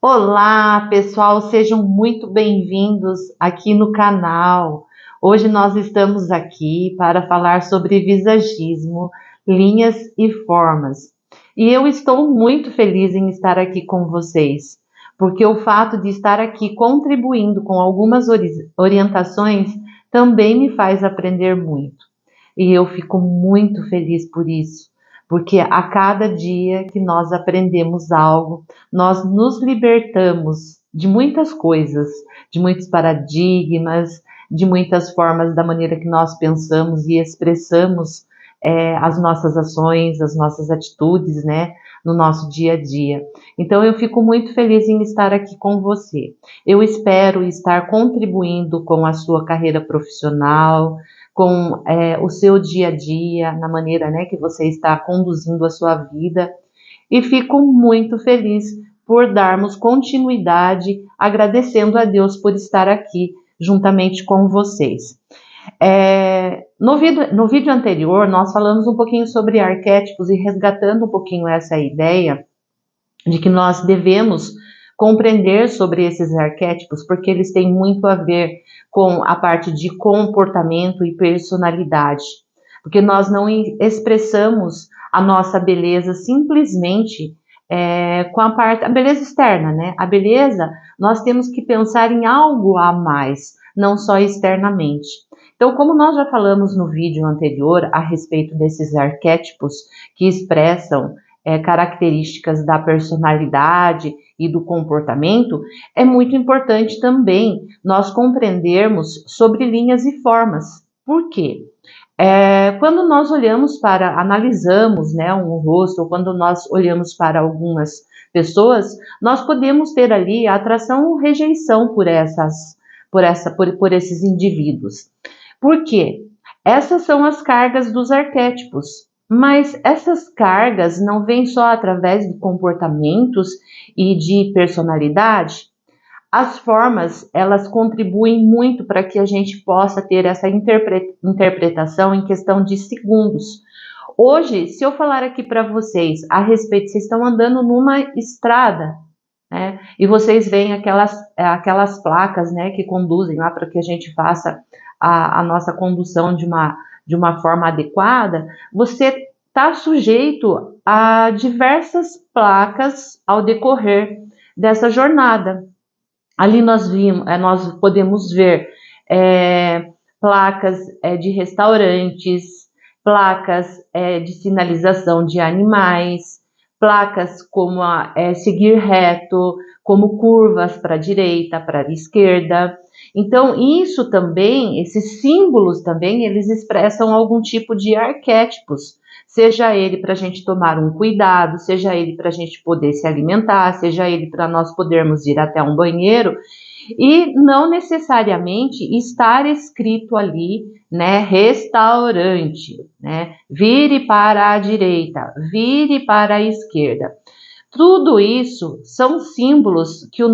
Olá, pessoal, sejam muito bem-vindos aqui no canal. Hoje nós estamos aqui para falar sobre visagismo, linhas e formas. E eu estou muito feliz em estar aqui com vocês, porque o fato de estar aqui contribuindo com algumas orientações também me faz aprender muito. E eu fico muito feliz por isso, porque a cada dia que nós aprendemos algo, nós nos libertamos de muitas coisas, de muitos paradigmas, de muitas formas da maneira que nós pensamos e expressamos as nossas ações, as nossas atitudes, né, no nosso dia a dia. Então eu fico muito feliz em estar aqui com você. Eu espero estar contribuindo com a sua carreira profissional, com o seu dia a dia, na maneira, né, que você está conduzindo a sua vida, e fico muito feliz por darmos continuidade, agradecendo a Deus por estar aqui juntamente com vocês. No vídeo anterior, nós falamos um pouquinho sobre arquétipos e resgatando um pouquinho essa ideia de que nós devemos compreender sobre esses arquétipos, porque eles têm muito a ver com a parte de comportamento e personalidade, porque nós não expressamos a nossa beleza simplesmente com a beleza externa, né? A beleza, nós temos que pensar em algo a mais, não só externamente. Então, como nós já falamos no vídeo anterior a respeito desses arquétipos que expressam características da personalidade e do comportamento, é muito importante também nós compreendermos sobre linhas e formas. Por quê? Quando nós analisamos, né, um rosto, ou quando nós olhamos para algumas pessoas, nós podemos ter ali a atração ou rejeição por esses indivíduos. Por quê? Essas são as cargas dos arquétipos. Mas essas cargas não vêm só através de comportamentos e de personalidade. As formas, elas contribuem muito para que a gente possa ter essa interpretação em questão de segundos. Hoje, se eu falar aqui para vocês a respeito, vocês estão andando numa estrada, né? E vocês veem aquelas placas, né, que conduzem lá para que a gente faça a nossa condução de uma forma adequada. Você está sujeito a diversas placas ao decorrer dessa jornada. Ali nós podemos ver placas de restaurantes, placas de sinalização de animais, placas como seguir reto, como curvas para a direita, para a esquerda. Então, isso também, esses símbolos também, eles expressam algum tipo de arquétipos, seja ele para a gente tomar um cuidado, seja ele para a gente poder se alimentar, seja ele para nós podermos ir até um banheiro, e não necessariamente estar escrito ali, né, restaurante, né, vire para a direita, vire para a esquerda. Tudo isso são símbolos que a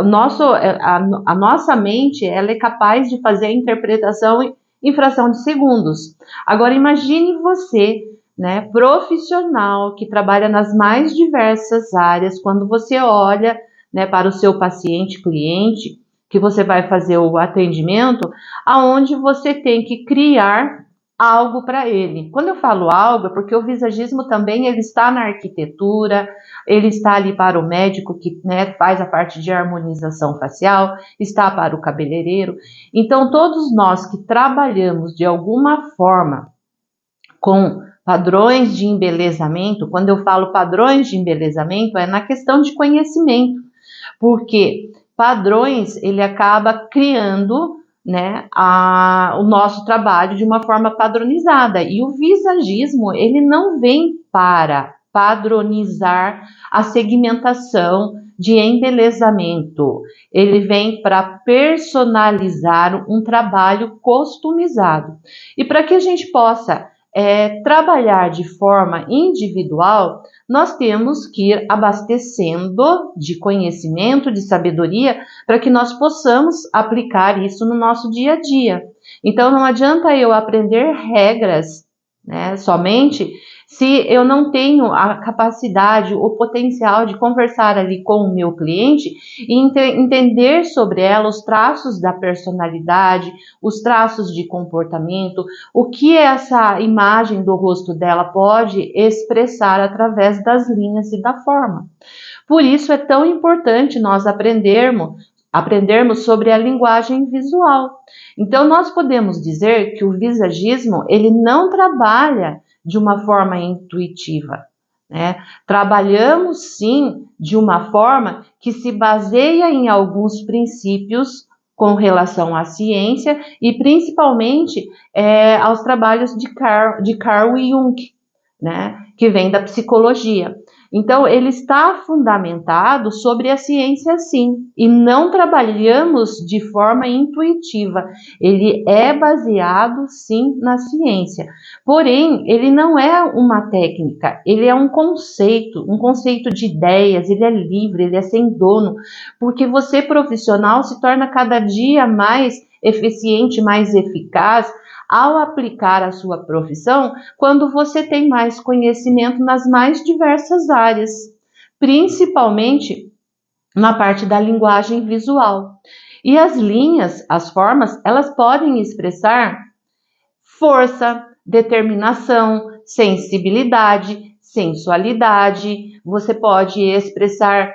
nossa mente ela é capaz de fazer a interpretação em fração de segundos. Agora imagine você, né, profissional que trabalha nas mais diversas áreas, quando você olha, né, para o seu paciente, cliente, que você vai fazer o atendimento, aonde você tem que criar algo para ele. Quando eu falo algo, é porque o visagismo também ele está na arquitetura, ele está ali para o médico que, né, faz a parte de harmonização facial, está para o cabeleireiro. Então, todos nós que trabalhamos de alguma forma com padrões de embelezamento, quando eu falo padrões de embelezamento, é na questão de conhecimento, porque padrões ele acaba criando, né, o nosso trabalho de uma forma padronizada, e o visagismo ele não vem para padronizar a segmentação de embelezamento, ele vem para personalizar um trabalho customizado. E para que a gente possa trabalhar de forma individual, nós temos que ir abastecendo de conhecimento, de sabedoria, para que nós possamos aplicar isso no nosso dia a dia. Então, não adianta eu aprender regras, né, somente, Se eu não tenho a capacidade, o potencial de conversar ali com o meu cliente e entender sobre ela os traços da personalidade, os traços de comportamento, o que essa imagem do rosto dela pode expressar através das linhas e da forma. Por isso é tão importante nós aprendermos sobre a linguagem visual. Então nós podemos dizer que o visagismo, ele não trabalha de uma forma intuitiva, né? Trabalhamos sim de uma forma que se baseia em alguns princípios com relação à ciência e principalmente aos trabalhos de Carl Jung, né? Que vem da psicologia. Então, ele está fundamentado sobre a ciência, sim, e não trabalhamos de forma intuitiva. Ele é baseado, sim, na ciência. Porém, ele não é uma técnica, ele é um conceito de ideias, ele é livre, ele é sem dono, porque você, profissional, se torna cada dia mais eficiente, mais eficaz, ao aplicar a sua profissão, quando você tem mais conhecimento nas mais diversas áreas, principalmente na parte da linguagem visual. E as linhas, as formas, elas podem expressar força, determinação, sensibilidade, sensualidade. Você pode expressar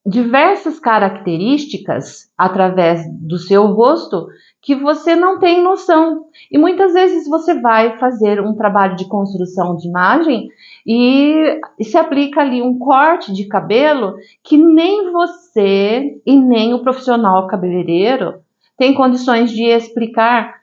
diversas características através do seu rosto que você não tem noção. E muitas vezes você vai fazer um trabalho de construção de imagem e se aplica ali um corte de cabelo que nem você e nem o profissional cabeleireiro tem condições de explicar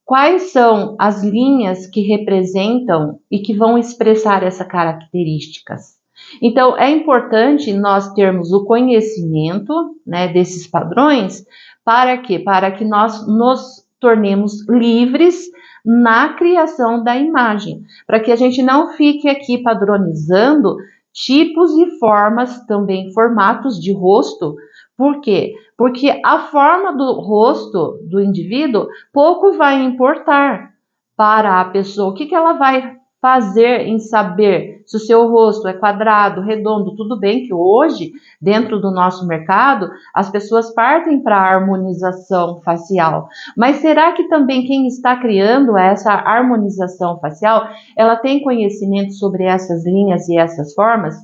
quais são as linhas que representam e que vão expressar essas características. Então, é importante nós termos o conhecimento, né, desses padrões. Para quê? Para que nós nos tornemos livres na criação da imagem, para que a gente não fique aqui padronizando tipos e formas, também formatos de rosto. Por quê? Porque a forma do rosto do indivíduo pouco vai importar para a pessoa. O que ela vai fazer em saber se o seu rosto é quadrado, redondo? Tudo bem que hoje, dentro do nosso mercado, as pessoas partem para a harmonização facial. Mas será que também quem está criando essa harmonização facial, ela tem conhecimento sobre essas linhas e essas formas?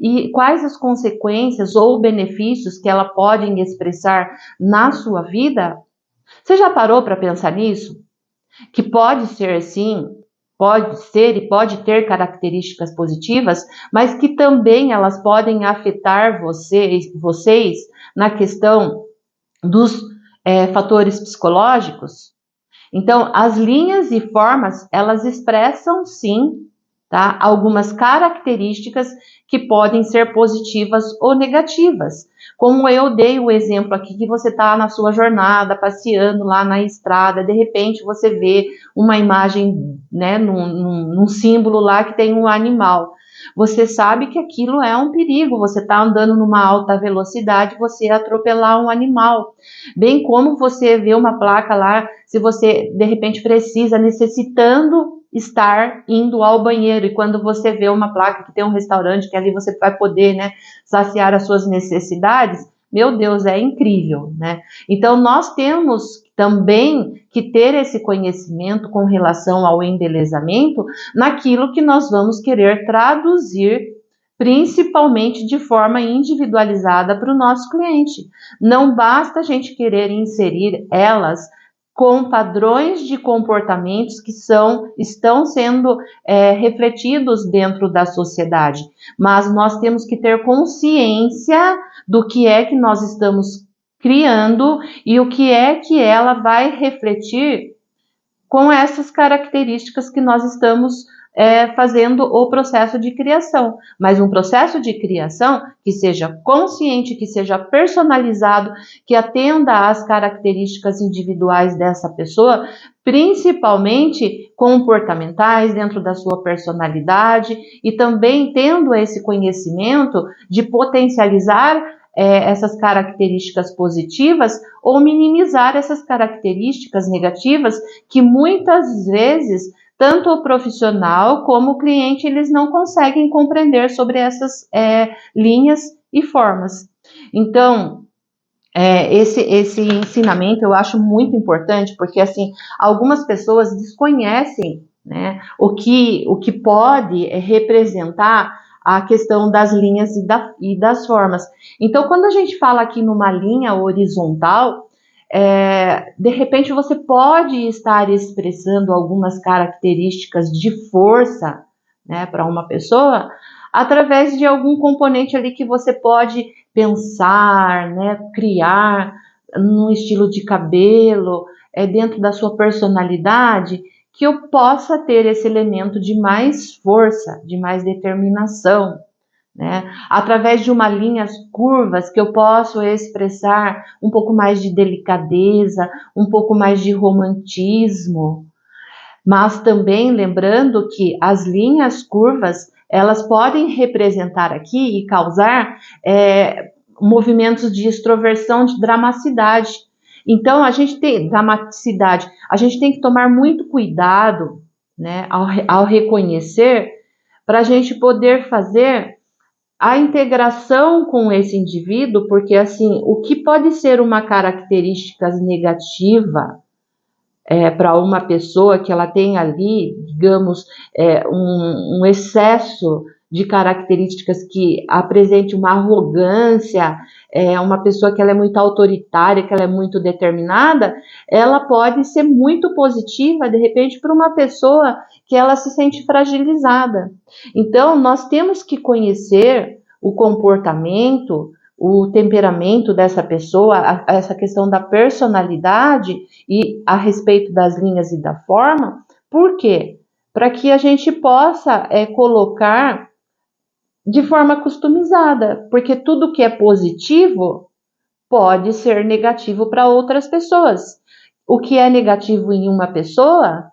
E quais as consequências ou benefícios que ela pode expressar na sua vida? Você já parou para pensar nisso? Que pode ser, sim, pode ser e pode ter características positivas, mas que também elas podem afetar vocês na questão dos fatores psicológicos. Então, as linhas e formas, elas expressam, sim, tá, algumas características que podem ser positivas ou negativas. Como eu dei o exemplo aqui, que você está na sua jornada, passeando lá na estrada, de repente você vê uma imagem, né, num símbolo lá que tem um animal. Você sabe que aquilo é um perigo, você está andando numa alta velocidade, você atropelar um animal. Bem como você vê uma placa lá, se você de repente necessitando estar indo ao banheiro, e quando você vê uma placa que tem um restaurante que ali você vai poder, né, saciar as suas necessidades, meu Deus, é incrível, né? Então nós temos também que ter esse conhecimento com relação ao embelezamento naquilo que nós vamos querer traduzir, principalmente de forma individualizada para o nosso cliente. Não basta a gente querer inserir elas com padrões de comportamentos que estão sendo refletidos dentro da sociedade. Mas nós temos que ter consciência do que é que nós estamos criando e o que é que ela vai refletir com essas características que nós estamos fazendo o processo de criação. Mas um processo de criação que seja consciente, que seja personalizado, que atenda às características individuais dessa pessoa, principalmente comportamentais, dentro da sua personalidade, e também tendo esse conhecimento de potencializar essas características positivas ou minimizar essas características negativas que muitas vezes tanto o profissional como o cliente, eles não conseguem compreender sobre essas linhas e formas. Então, esse ensinamento eu acho muito importante, porque assim, algumas pessoas desconhecem, né, o que pode representar a questão das linhas e das formas. Então, quando a gente fala aqui numa linha horizontal, de repente você pode estar expressando algumas características de força, né, para uma pessoa, através de algum componente ali que você pode pensar, né, criar num estilo de cabelo, dentro da sua personalidade, que eu possa ter esse elemento de mais força, de mais determinação, né? Através de uma linhas curvas que eu posso expressar um pouco mais de delicadeza, um pouco mais de romantismo, mas também lembrando que as linhas curvas, elas podem representar aqui e causar movimentos de extroversão, de dramaticidade. Então, a gente tem dramaticidade, a gente tem que tomar muito cuidado, né, ao reconhecer, para a gente poder fazer a integração com esse indivíduo, porque assim, o que pode ser uma característica negativa para uma pessoa que ela tem ali, digamos, um excesso de características que apresente uma arrogância, uma pessoa que ela é muito autoritária, que ela é muito determinada, ela pode ser muito positiva, de repente, para uma pessoa que ela se sente fragilizada. Então, nós temos que conhecer o comportamento, o temperamento dessa pessoa, essa questão da personalidade e a respeito das linhas e da forma. Por quê? Para que a gente possa colocar de forma customizada, porque tudo que é positivo pode ser negativo para outras pessoas. O que é negativo em uma pessoa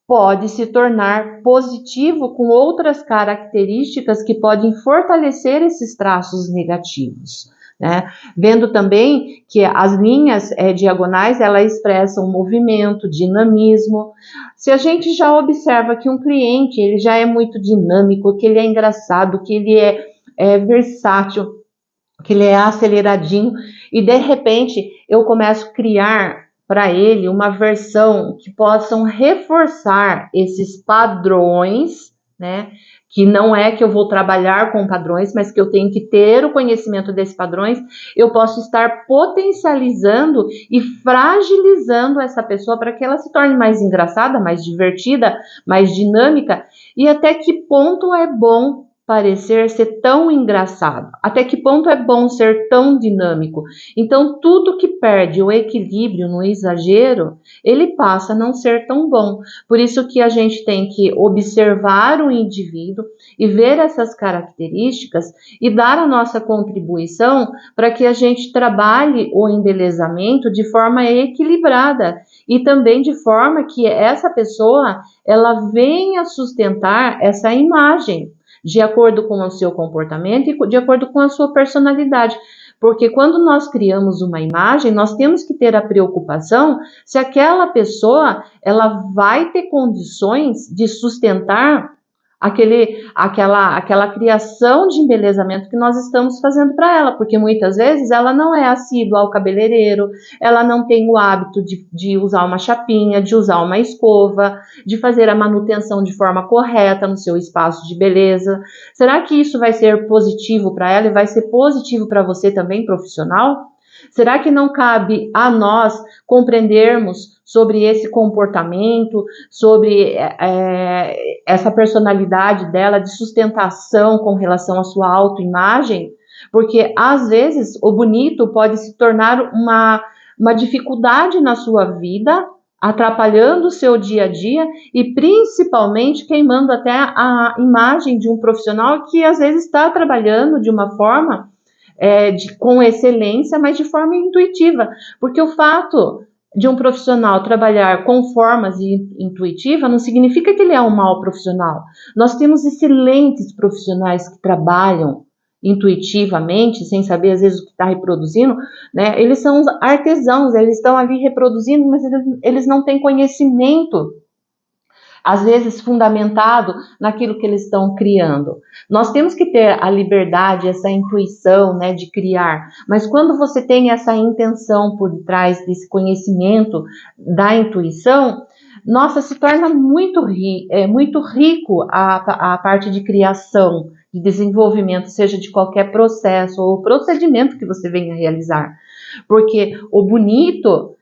pode se tornar positivo com outras características que podem fortalecer esses traços negativos, né? Vendo também que as linhas diagonais, elas expressam movimento, dinamismo. Se a gente já observa que um cliente, ele já é muito dinâmico, que ele é engraçado, que ele é versátil, que ele é aceleradinho, e de repente eu começo a criar para ele uma versão que possam reforçar esses padrões, né? Que não é que eu vou trabalhar com padrões, mas que eu tenho que ter o conhecimento desses padrões, eu posso estar potencializando e fragilizando essa pessoa para que ela se torne mais engraçada, mais divertida, mais dinâmica, e até que ponto é bom parecer ser tão engraçado, até que ponto é bom ser tão dinâmico. Então, tudo que perde o equilíbrio no exagero, ele passa a não ser tão bom. Por isso que a gente tem que observar o indivíduo e ver essas características e dar a nossa contribuição para que a gente trabalhe o embelezamento de forma equilibrada e também de forma que essa pessoa ela venha sustentar essa imagem de acordo com o seu comportamento e de acordo com a sua personalidade. Porque quando nós criamos uma imagem, nós temos que ter a preocupação se aquela pessoa ela vai ter condições de sustentar aquela criação de embelezamento que nós estamos fazendo para ela, porque muitas vezes ela não é assídua ao cabeleireiro, ela não tem o hábito de usar uma chapinha, de usar uma escova, de fazer a manutenção de forma correta no seu espaço de beleza. Será que isso vai ser positivo para ela e vai ser positivo para você também, profissional? Será que não cabe a nós compreendermos sobre esse comportamento, sobre essa personalidade dela de sustentação com relação à sua autoimagem? Porque, às vezes, o bonito pode se tornar uma dificuldade na sua vida, atrapalhando o seu dia a dia e, principalmente, queimando até a imagem de um profissional que, às vezes, está trabalhando de uma forma com excelência, mas de forma intuitiva, porque o fato de um profissional trabalhar com formas intuitivas não significa que ele é um mau profissional. Nós temos excelentes profissionais que trabalham intuitivamente, sem saber às vezes o que está reproduzindo, né? Eles são artesãos, eles estão ali reproduzindo, mas eles não têm conhecimento às vezes fundamentado naquilo que eles estão criando. Nós temos que ter a liberdade, essa intuição, né, de criar, mas quando você tem essa intenção por trás desse conhecimento da intuição, nossa, se torna muito rico a parte de criação, de desenvolvimento, seja de qualquer processo ou procedimento que você venha realizar. Porque o bonito,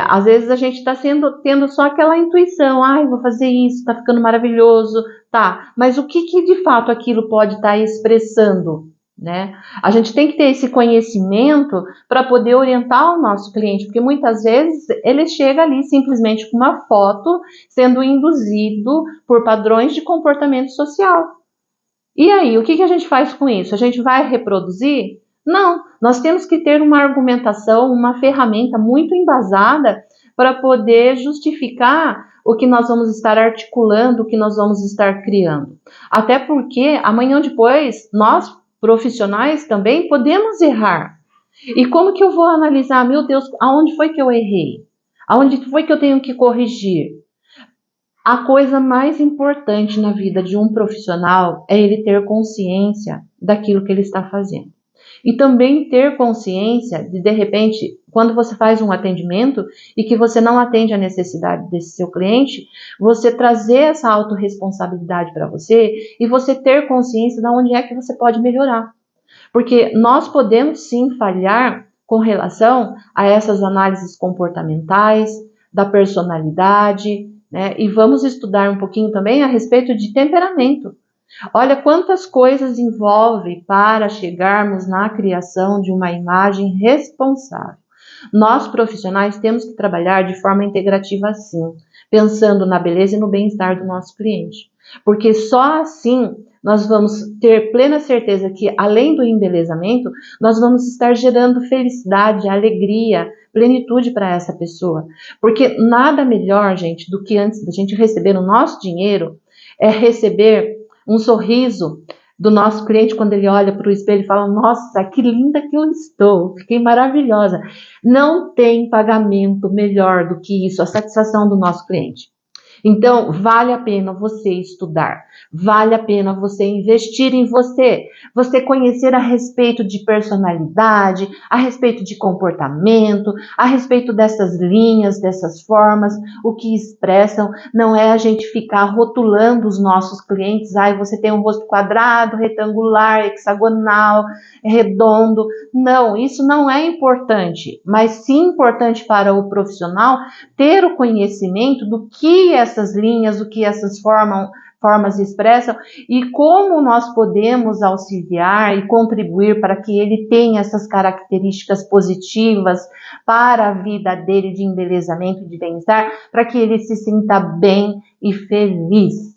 às vezes a gente está tendo só aquela intuição, vou fazer isso, está ficando maravilhoso, tá, mas o que de fato aquilo pode estar expressando? Né? A gente tem que ter esse conhecimento para poder orientar o nosso cliente, porque muitas vezes ele chega ali simplesmente com uma foto sendo induzido por padrões de comportamento social. E aí, o que a gente faz com isso? A gente vai reproduzir? Não, nós temos que ter uma argumentação, uma ferramenta muito embasada para poder justificar o que nós vamos estar articulando, o que nós vamos estar criando. Até porque amanhã ou depois, nós profissionais também podemos errar. E como que eu vou analisar, meu Deus, aonde foi que eu errei? Aonde foi que eu tenho que corrigir? A coisa mais importante na vida de um profissional é ele ter consciência daquilo que ele está fazendo. E também ter consciência de repente, quando você faz um atendimento e que você não atende a necessidade desse seu cliente, você trazer essa autorresponsabilidade para você e você ter consciência de onde é que você pode melhorar. Porque nós podemos sim falhar com relação a essas análises comportamentais, da personalidade, né? E vamos estudar um pouquinho também a respeito de temperamento. Olha quantas coisas envolve para chegarmos na criação de uma imagem responsável. Nós, profissionais, temos que trabalhar de forma integrativa sim, pensando na beleza e no bem-estar do nosso cliente. Porque só assim nós vamos ter plena certeza que, além do embelezamento, nós vamos estar gerando felicidade, alegria, plenitude para essa pessoa. Porque nada melhor, gente, do que antes da gente receber o nosso dinheiro, é receber um sorriso do nosso cliente quando ele olha para o espelho e fala: nossa, que linda que eu estou, fiquei maravilhosa. Não tem pagamento melhor do que isso, a satisfação do nosso cliente. Então, vale a pena você estudar, vale a pena você investir em você, você conhecer a respeito de personalidade, a respeito de comportamento, a respeito dessas linhas, dessas formas, o que expressam. Não é a gente ficar rotulando os nossos clientes, você tem um rosto quadrado, retangular, hexagonal, redondo. Não, isso não é importante, mas sim importante para o profissional ter o conhecimento do que essas linhas, o que essas formas expressam e como nós podemos auxiliar e contribuir para que ele tenha essas características positivas para a vida dele de embelezamento e de bem-estar, para que ele se sinta bem e feliz.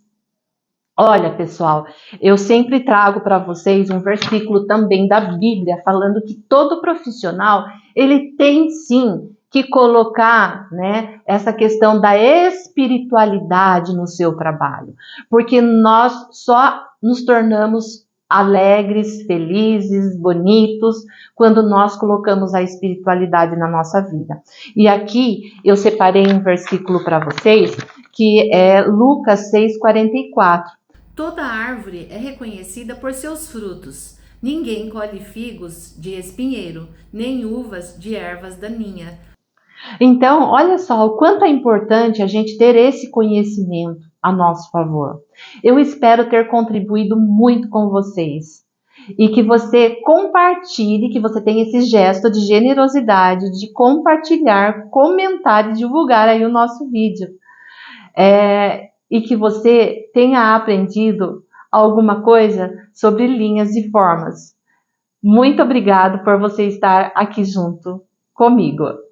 Olha, pessoal, eu sempre trago para vocês um versículo também da Bíblia, falando que todo profissional, ele tem sim que colocar, né, essa questão da espiritualidade no seu trabalho, porque nós só nos tornamos alegres, felizes, bonitos, quando nós colocamos a espiritualidade na nossa vida. E aqui eu separei um versículo para vocês, que é Lucas 6,44. Toda árvore é reconhecida por seus frutos. Ninguém colhe figos de espinheiro, nem uvas de ervas daninhas. Então, olha só o quanto é importante a gente ter esse conhecimento a nosso favor. Eu espero ter contribuído muito com vocês e que você compartilhe, que você tenha esse gesto de generosidade, de compartilhar, comentar e divulgar aí o nosso vídeo. E que você tenha aprendido alguma coisa sobre linhas e formas. Muito obrigado por você estar aqui junto comigo.